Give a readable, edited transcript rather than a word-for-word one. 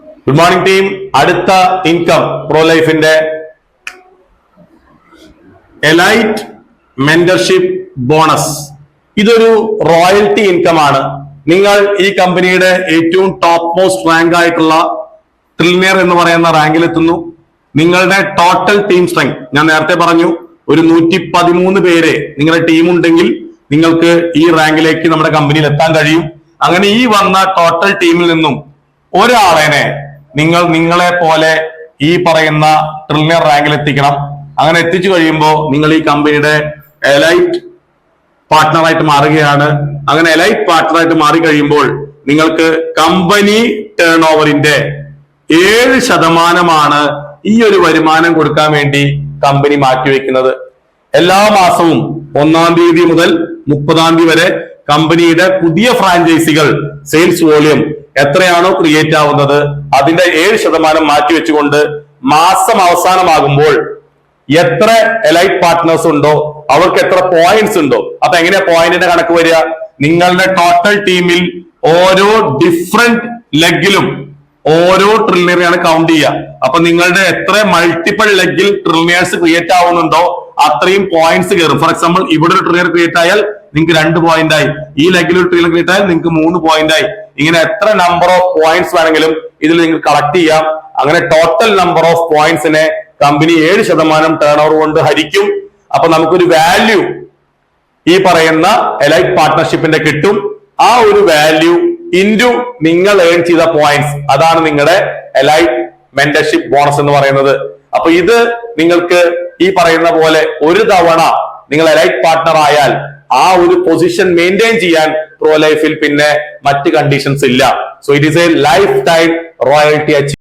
Good morning team. അടുത്ത income pro ലൈഫിന്റെ elite mentorship bonus. ഇതൊരു റോയൽറ്റി ഇൻകം ആണ്. നിങ്ങൾ ഈ കമ്പനിയുടെ ഏറ്റവും ടോപ്പ് മോസ്റ്റ് റാങ്ക് ആയിട്ടുള്ള ട്രില്ലിയർ എന്ന് പറയുന്ന റാങ്കിലെത്തുന്നു. നിങ്ങളുടെ ടോട്ടൽ ടീം സ്ട്രെങ്ത് ഞാൻ നേരത്തെ പറഞ്ഞു, ഒരു 113 പേര് നിങ്ങളുടെ ടീം ഉണ്ടെങ്കിൽ നിങ്ങൾക്ക് ഈ റാങ്കിലേക്ക് നമ്മുടെ കമ്പനിയിൽ എത്താൻ കഴിയും. അങ്ങനെ ഈ വന്ന ടോട്ടൽ ടീമിൽ നിന്നും ഒരാളെ നിങ്ങളെ പോലെ ഈ പറയുന്ന ട്രില്ലിയർ റാങ്കിൽ എത്തിക്കണം. അങ്ങനെ എത്തിച്ചു കഴിയുമ്പോൾ നിങ്ങൾ ഈ കമ്പനിയുടെ എലൈറ്റ് പാർട്ട്ണറായിട്ട് മാറുകയാണ്. അങ്ങനെ എലൈറ്റ് പാർട്ട്ണറായിട്ട് മാറി കഴിയുമ്പോൾ നിങ്ങൾക്ക് കമ്പനി ടേൺ ഓവറിന്റെ 7% ഈ ഒരു വരുമാനം കൊടുക്കാൻ വേണ്ടി കമ്പനി മാറ്റിവെക്കുന്നത്. എല്ലാ മാസവും 1-ാം തീയതി മുതൽ 30-ാം തീയതി വരെ കമ്പനിയുടെ പുതിയ ഫ്രാഞ്ചൈസികൾ സെയിൽസ് വോളിയം എത്രയാണോ ക്രിയേറ്റ് ആവുന്നത് അതിന്റെ 7% മാറ്റിവെച്ചുകൊണ്ട് മാസം അവസാനമാകുമ്പോൾ എത്ര എലൈറ്റ് പാർട്ട്നേഴ്സ് ഉണ്ടോ അവർക്ക് എത്ര പോയിന്റ്സ് ഉണ്ടോ. അപ്പൊ എങ്ങനെയാ പോയിന്റിന്റെ കണക്ക് വരിക? നിങ്ങളുടെ ടോട്ടൽ ടീമിൽ ഓരോ ഡിഫറെന്റ് ലെഗിലും ഓരോ ട്രില്ലിയറാണ് കൗണ്ട് ചെയ്യുക. അപ്പൊ നിങ്ങളുടെ എത്ര മൾട്ടിപ്പിൾ ലെഗിൽ ട്രില്ലിയേഴ്സ് ക്രിയേറ്റ് ആവുന്നുണ്ടോ അത്രയും പോയിന്റ്സ് കയറും. ഫോർ എക്സാമ്പിൾ ഇവിടെ ഒരു ട്രില്ലിയർ ക്രിയേറ്റ് ആയാൽ നിങ്ങൾക്ക് 2 പോയിന്റ് ആയി, ഈ ലെഗിൽ ഒരു ട്രില്ലിയർ ക്രിയേറ്റ് ആയാൽ നിങ്ങൾക്ക് 3 പോയിന്റ് ആയി. ഇങ്ങനെ എത്ര നമ്പർ ഓഫ് പോയിന്റ്സ് വേണമെങ്കിലും ഇതിൽ നിങ്ങൾക്ക് കളക്ട് ചെയ്യാം. അങ്ങനെ ടോട്ടൽ നമ്പർ ഓഫ് പോയിന്റ്സിനെ കമ്പനി 7% ടേൺ ഓവർ കൊണ്ട് ഹരിക്കും. അപ്പൊ നമുക്കൊരു വാല്യൂ ഈ പറയുന്ന എലൈറ്റ് പാർട്ട്ണർഷിപ്പിന്റെ കിട്ടും. ആ ഒരു വാല്യൂ ഇൻറ്റു നിങ്ങൾ ഏൺ ചെയ്ത പോയിന്റ്സ്, അതാണ് നിങ്ങളുടെ എലൈറ്റ് മെന്റർഷിപ്പ് ബോണസ് എന്ന് പറയുന്നത്. അപ്പൊ ഇത് നിങ്ങൾക്ക് ഈ പറയുന്ന പോലെ ഒരു തവണ നിങ്ങൾ എലൈറ്റ് പാർട്ട്ണർ ആയാൽ ആ ഒരു പൊസിഷൻ മെയിൻറ്റെയിൻ ചെയ്യാൻ പ്രോ ലൈഫിൽ പിന്നെ മറ്റ് കണ്ടീഷൻസ് ഇല്ല. So it is A life time royalty achieve.